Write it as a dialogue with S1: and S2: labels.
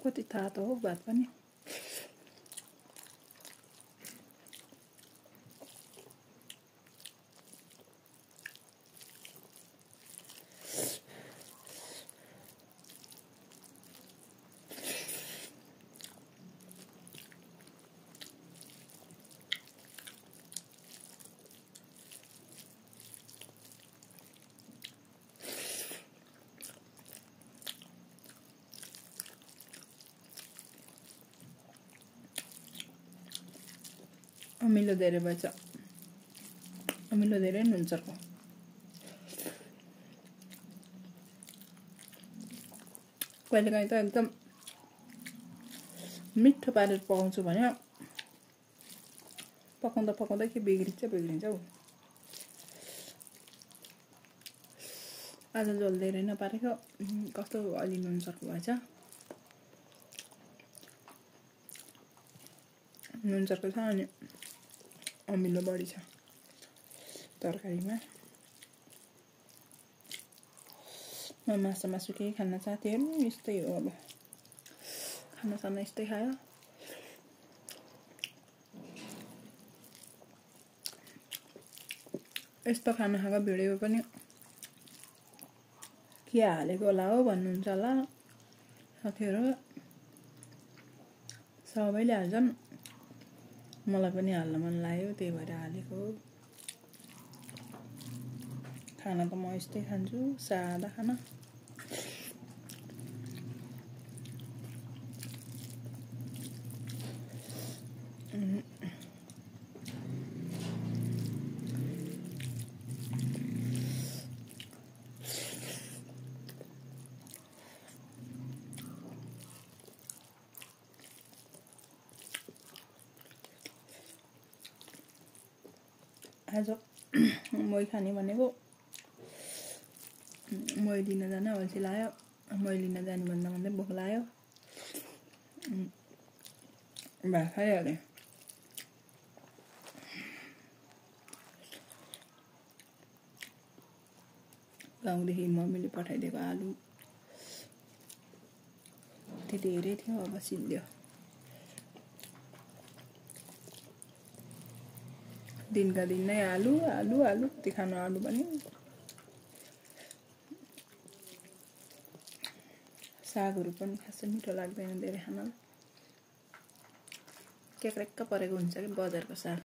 S1: कति थाहा त हो भात पनि अमिलो धेरै भएछ अमिलो धेरै नुनचर्को कहिलेकाहीँ त एकदम मिठो पारेर पकाउँछु भने पकाउँदा पकाउँदै के बिग्रिन्छ हौ आज झोल धेरै नपारेको कस्तो अलि नुनचर्को भएछ नुनचर्को छ अनि अमिलो बढी छ तरकारीमा मासु केही खान साथीहरु यस्तै हो अब खाना यस्तै खायो यस्तो खाना खाएको भिडियो पनि के हालेको होला हो भन्नुहुन्छ होला साथीहरु सबैले हाल्छन् मलाई पनि हाल्न मन लाग्यो त्यही भएर हालेको खाना त म यस्तै खान्छु सादा खाना आज मही खाने भनेको मही लिन जान अल्छी लाग्यो मही लिन जाने भन्दा भोक लाग्यो भात खाइहालेँ गाउँदेखि मम्मीले पठाइदिएको आलु त्यति धेरै थियो अब सिल्ल्यो दिनका दिन नै आलु त्यति खानु आलु पनि सागहरु पनि खासै मिठो लाग्दैन धेरै खान क्याक्रेक्क परेको हुन्छ के बजारको साग